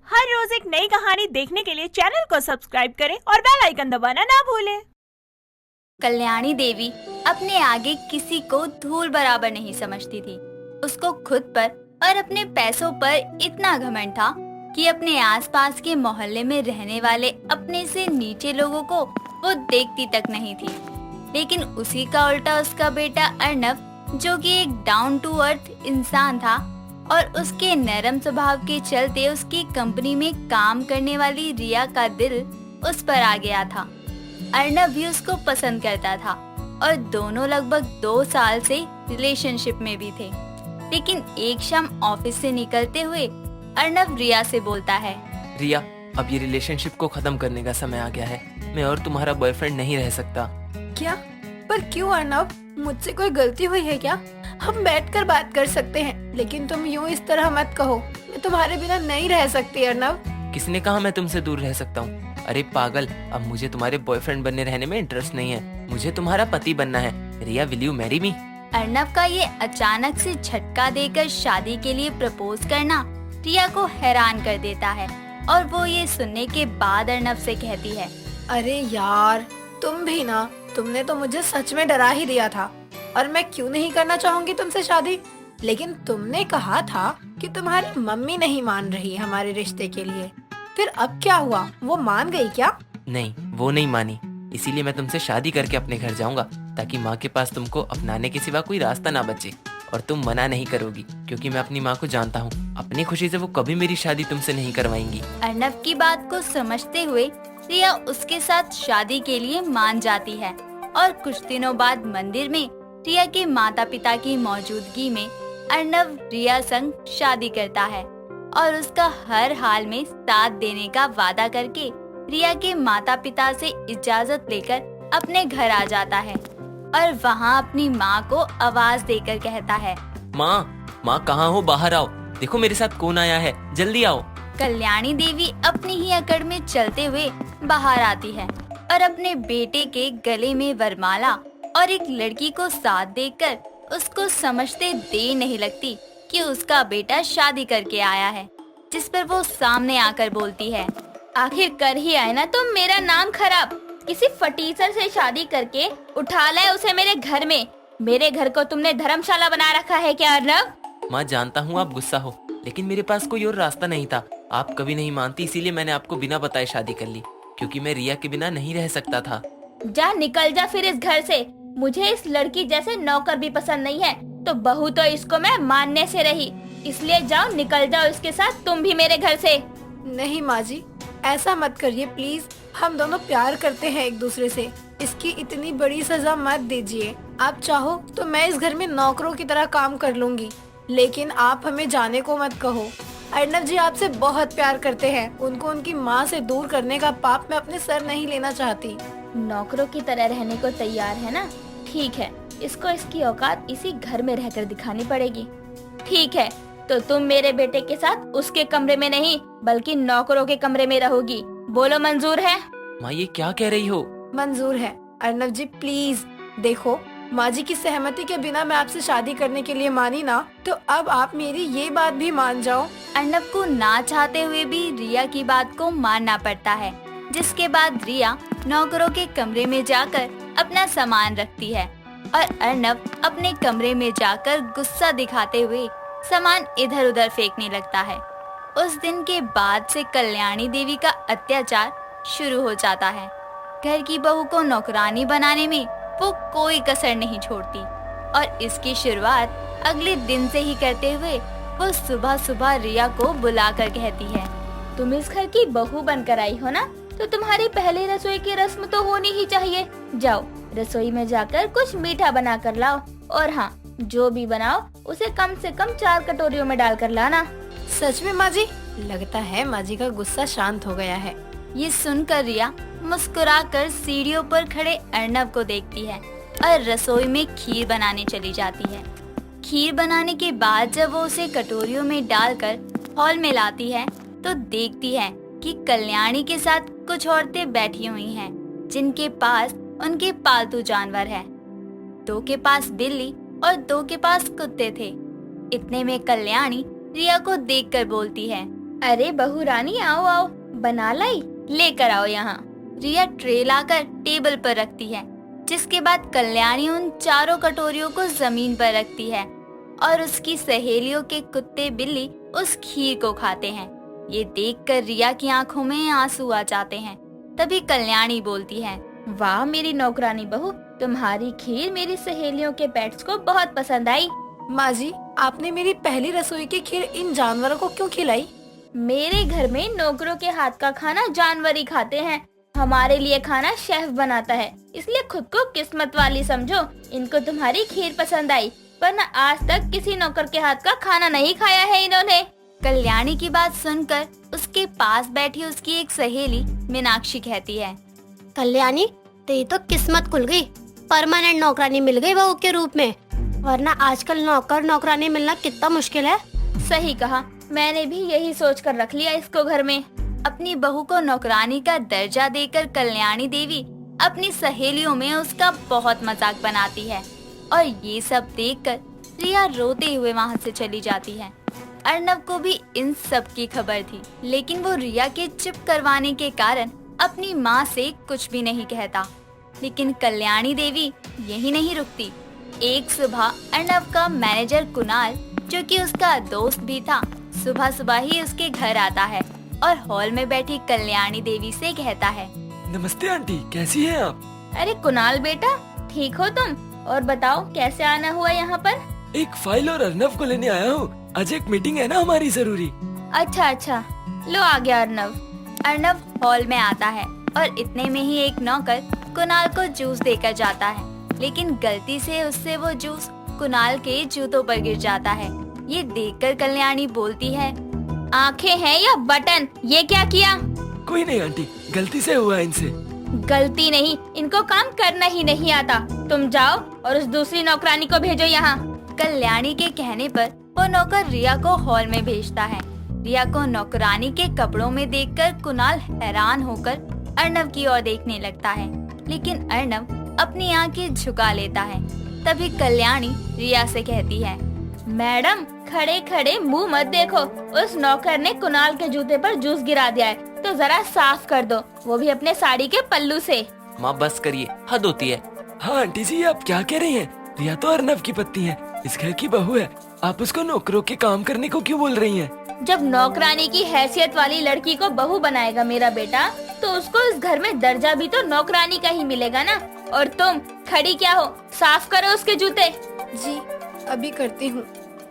हर रोज एक नई कहानी देखने के लिए चैनल को सब्सक्राइब करें और बेल आइकन दबाना ना भूलें। कल्याणी देवी अपने आगे किसी को धूल बराबर नहीं समझती थी। उसको खुद पर और अपने पैसों पर इतना घमंड था कि अपने आसपास के मोहल्ले में रहने वाले अपने से नीचे लोगों को वो देखती तक नहीं थी। लेकिन उसी का उल्टा उसका बेटा अर्नव, जो कि एक डाउन टू अर्थ इंसान था और उसके नरम स्वभाव के चलते उसकी कंपनी में काम करने वाली रिया का दिल उस पर आ गया था। अर्नव भी उसको पसंद करता था और दोनों लगभग 2 साल से रिलेशनशिप में भी थे। लेकिन एक शाम ऑफिस से निकलते हुए अर्नव रिया से बोलता है, रिया, अब ये रिलेशनशिप को खत्म करने का समय आ गया है। मैं और तुम्हारा बॉयफ्रेंड नहीं रह सकता। क्या? पर क्यों अर्नव? मुझसे कोई गलती हुई है क्या? हम बैठकर बात कर सकते हैं, लेकिन तुम यूँ इस तरह मत कहो। मैं तुम्हारे बिना नहीं रह सकती अर्नव। किसने कहा मैं तुमसे दूर रह सकता हूँ? अरे पागल, अब मुझे तुम्हारे बॉयफ्रेंड बनने रहने में इंटरेस्ट नहीं है। मुझे तुम्हारा पति बनना है। Riya, will you marry me? Arnav का ये अचानक से झटका देकर शादी के लिए प्रपोज करना रिया को हैरान कर देता है और वो ये सुनने के बाद अर्नव से कहती है, अरे यार, तुम भी ना, तुमने तो मुझे सच में डरा ही दिया था। और मैं क्यों नहीं करना चाहूंगी तुमसे शादी? लेकिन तुमने कहा था कि तुम्हारी मम्मी नहीं मान रही हमारे रिश्ते के लिए। फिर अब क्या हुआ? वो मान गई क्या? नहीं, वो नहीं मानी। इसीलिए मैं तुमसे शादी करके अपने घर जाऊंगा, ताकि माँ के पास तुमको अपनाने के सिवा कोई रास्ता ना बचे। और तुम मना नहीं करोगी, क्योंकि मैं अपनी माँ को जानता हूँ। अपनी खुशी से वो कभी मेरी शादी तुमसे नहीं करवाएंगी। अर्नव की बात को समझते हुए रिया उसके साथ शादी के लिए मान जाती है और कुछ दिनों बाद मंदिर में रिया के माता पिता की मौजूदगी में अर्नव रिया संग शादी करता है और उसका हर हाल में साथ देने का वादा करके रिया के माता पिता से इजाजत लेकर अपने घर आ जाता है और वहाँ अपनी माँ को आवाज देकर कहता है, माँ कहाँ हो? बाहर आओ, देखो मेरे साथ कौन आया है, जल्दी आओ। कल्याणी देवी अपनी ही अकड़ में चलते हुए बाहर आती है और अपने बेटे के गले में वरमाला और एक लड़की को साथ देखकर उसको समझते देर नहीं लगती कि उसका बेटा शादी करके आया है। जिस पर वो सामने आकर बोलती है, आखिर कर ही आए ना तुम मेरा नाम खराब। किसी फटीचर से शादी करके उठा लाए उसे मेरे घर में। मेरे घर को तुमने धर्मशाला बना रखा है क्या अर्नव? माँ, जानता हूँ आप गुस्सा हो, लेकिन मेरे पास कोई और रास्ता नहीं था। आप कभी नहीं मानती, इसीलिए मैंने आपको बिना बताए शादी कर ली, क्योंकि मैं रिया के बिना नहीं रह सकता था। जा, निकल जा फिर इस घर से। मुझे इस लड़की जैसे नौकर भी पसंद नहीं है, तो बहू तो इसको मैं मानने से रही। इसलिए जाओ, निकल जाओ इसके साथ तुम भी मेरे घर से। नहीं माँ जी, ऐसा मत करिए प्लीज। हम दोनों प्यार करते हैं एक दूसरे से। इसकी इतनी बड़ी सजा मत दीजिए। आप चाहो तो मैं इस घर में नौकरों की तरह काम कर लूंगी, लेकिन आप हमें जाने को मत कहो। अर्नव जी आपसे बहुत प्यार करते हैं। उनको उनकी माँ से दूर करने का पाप मैं अपने सर नहीं लेना चाहती। नौकरों की तरह रहने को तैयार है ना? ठीक है, इसको इसकी औकात इसी घर में रहकर दिखानी पड़ेगी। ठीक है, तो तुम मेरे बेटे के साथ उसके कमरे में नहीं बल्कि नौकरों के कमरे में रहोगी। बोलो, मंजूर है? माँ, ये क्या कह रही हो? मंजूर है अर्नव जी, प्लीज। देखो, माँ जी की सहमति के बिना मैं आपसे शादी करने के लिए मानी ना, तो अब आप मेरी ये बात भी मान जाओ। अर्नव को ना चाहते हुए भी रिया की बात को मानना पड़ता है, जिसके बाद रिया नौकरों के कमरे में जाकर अपना सामान रखती है और अर्नव अपने कमरे में जाकर गुस्सा दिखाते हुए सामान इधर उधर फेंकने लगता है। उस दिन के बाद से कल्याणी देवी का अत्याचार शुरू हो जाता है। घर की बहू को नौकरानी बनाने में वो कोई कसर नहीं छोड़ती और इसकी शुरुआत अगले दिन से ही करते हुए वो सुबह सुबह रिया को बुलाकर कहती है, तुम इस घर की बहू बनकर आई हो ना, तो तुम्हारी पहले रसोई की रस्म तो होनी ही चाहिए। जाओ, रसोई में जाकर कुछ मीठा बना कर लाओ, और हाँ, जो भी बनाओ उसे कम से कम 4 कटोरियों में डालकर लाना। सच में माँ जी? लगता है माँ जी का गुस्सा शांत हो गया है। ये सुनकर रिया मुस्कुराकर सीढ़ियों पर खड़े अर्नव को देखती है और रसोई में खीर बनाने चली जाती है। खीर बनाने के बाद जब वो उसे कटोरियों में डालकर हॉल में लाती है तो देखती है कि कल्याणी के साथ कुछ औरतें बैठी हुई हैं, जिनके पास उनके पालतू जानवर है। 2 के पास बिल्ली और 2 के पास कुत्ते थे। इतने में कल्याणी रिया को देखकर बोलती है, अरे बहू रानी आओ आओ, बना लाई, लेकर आओ यहाँ। रिया ट्रे लाकर टेबल पर रखती है, जिसके बाद कल्याणी उन चारों कटोरियों को जमीन पर रखती है और उसकी सहेलियों के कुत्ते बिल्ली उस खीर को खाते हैं। ये देखकर रिया की आंखों में आंसू आ जाते हैं। तभी कल्याणी बोलती है, वाह मेरी नौकरानी बहू, तुम्हारी खीर मेरी सहेलियों के पेट्स को बहुत पसंद आई। माँ जी, आपने मेरी पहली रसोई की खीर इन जानवरों को क्यों खिलाई? मेरे घर में नौकरों के हाथ का खाना जानवर ही खाते हैं, हमारे लिए खाना शेफ बनाता है, इसलिए खुद को किस्मत वाली समझो। इनको तुम्हारी खीर पसंद आई, वरना आज तक किसी नौकर के हाथ का खाना नहीं खाया है इन्होंने। कल्याणी की बात सुनकर उसके पास बैठी उसकी एक सहेली मीनाक्षी कहती है, कल्याणी, तेरी तो किस्मत खुल गई, परमानेंट नौकरानी मिल गई बहू के रूप में, वरना आजकल नौकर नौकरानी मिलना कितना मुश्किल है। सही कहा, मैंने भी यही सोच कर रख लिया इसको घर में। अपनी बहू को नौकरानी का दर्जा देकर कल्याणी देवी अपनी सहेलियों में उसका बहुत मजाक बनाती है और ये सब देखकर रिया रोते हुए वहाँ से चली जाती है। अर्नव को भी इन सब की खबर थी, लेकिन वो रिया के चुप करवाने के कारण अपनी माँ से कुछ भी नहीं कहता। लेकिन कल्याणी देवी यही नहीं रुकती। एक सुबह अर्नव का मैनेजर कुणाल, जो कि उसका दोस्त भी था, सुबह सुबह ही उसके घर आता है और हॉल में बैठी कल्याणी देवी से कहता है, नमस्ते आंटी, कैसी हैं आप? अरे कुणाल बेटा, ठीक हो तुम? और बताओ कैसे आना हुआ यहाँ पर? एक फाइल और अर्नव को लेने आया हूँ, आज एक मीटिंग है ना हमारी जरूरी। अच्छा अच्छा, लो आ गया अर्नव। अर्नव हॉल में आता है और इतने में ही एक नौकर कुणाल को जूस देकर जाता है, लेकिन गलती से उससे वो जूस कुणाल के जूतों पर गिर जाता है। ये देखकर कल्याणी बोलती है, आंखें हैं या बटन, ये क्या किया? कोई नहीं आंटी, गलती से हुआ इनसे। गलती नहीं, इनको काम करना ही नहीं आता। तुम जाओ और उस दूसरी नौकरानी को भेजो यहाँ। कल्याणी के कहने पर वो नौकर रिया को हॉल में भेजता है। रिया को नौकरानी के कपड़ों में देखकर कुणाल हैरान होकर अर्नव की ओर देखने लगता है, लेकिन अर्नव अपनी आंखें झुका लेता है। तभी कल्याणी रिया से कहती है, मैडम खड़े खड़े मुंह मत देखो, उस नौकर ने कुणाल के जूते पर जूस गिरा दिया है, तो जरा साफ कर दो, वो भी अपने साड़ी के पल्लू से। माँ बस करिए, हद होती है। हाँ आंटी जी, आप क्या कह रही हैं? रिया तो अर्नव की पत्नी है, इस घर की बहू है, आप उसको नौकरों के काम करने को क्यों बोल रही हैं? जब नौकरानी की हैसियत वाली लड़की को बहू बनाएगा मेरा बेटा, तो उसको इस घर में दर्जा भी तो नौकरानी का ही मिलेगा ना। और तुम खड़ी क्या हो, साफ करो उसके जूते। जी, अभी करती हूँ।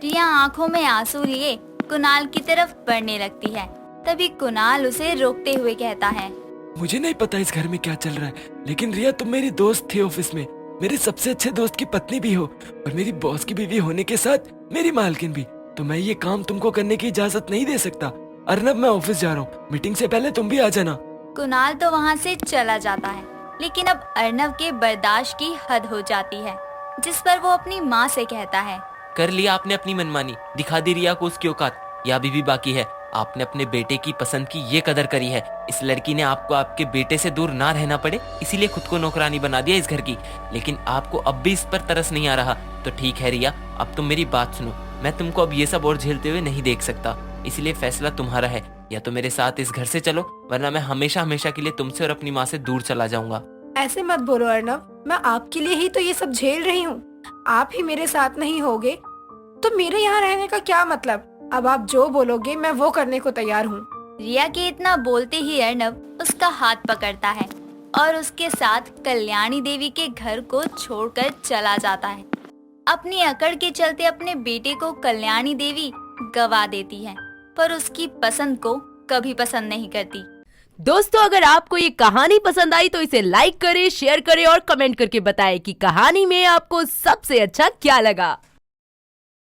रिया आंखों में आंसू लिए कुणाल की तरफ बढ़ने लगती है। तभी कुणाल उसे रोकते हुए कहता है, मुझे नहीं पता इस घर में क्या चल रहा है, लेकिन रिया तुम मेरी दोस्त थी ऑफिस में, मेरे सबसे अच्छे दोस्त की पत्नी भी हो और मेरी बॉस की बीवी होने के साथ मेरी मालकिन भी, तो मैं ये काम तुमको करने की इजाजत नहीं दे सकता। अर्नव, मैं ऑफिस जा रहा हूँ, मीटिंग से पहले तुम भी आ जाना। कुणाल तो वहाँ से चला जाता है, लेकिन अब अर्नव के बर्दाश्त की हद हो जाती है, जिस पर वो अपनी माँ से कहता है, कर लिया आपने अपनी मनमानी, दिखा दी रिया को उसकी औकात, या अभी भी बाकी है। आपने अपने बेटे की पसंद की ये कदर करी है, इस लड़की ने आपको आपके बेटे से दूर ना रहना पड़े, इसीलिए खुद को नौकरानी बना दिया इस घर की। लेकिन आपको अब भी इस पर तरस नहीं आ रहा, तो ठीक है रिया, अब तुम मेरी बात सुनो। मैं तुमको अब ये सब और झेलते हुए नहीं देख सकता, इसलिए फैसला तुम्हारा है, या तो मेरे साथ इस घर से चलो, वरना मैं हमेशा हमेशा के लिए तुमसे और अपनी माँ से दूर चला जाऊंगा। ऐसे मत बोलो अर्नव, मैं आपके लिए ही तो ये सब झेल रही हूँ। आप ही मेरे साथ नहीं होगे तो मेरे यहाँ रहने का क्या मतलब? अब आप जो बोलोगे मैं वो करने को तैयार हूँ। रिया के इतना बोलते ही अर्नव उसका हाथ पकड़ता है और उसके साथ कल्याणी देवी के घर को छोड़कर चला जाता है। अपनी अकड़ के चलते अपने बेटे को कल्याणी देवी गवा देती है, पर उसकी पसंद को कभी पसंद नहीं करती। दोस्तों, अगर आपको ये कहानी पसंद आई तो इसे लाइक करें, शेयर करें और कमेंट करके बताएं कि कहानी में आपको सबसे अच्छा क्या लगा।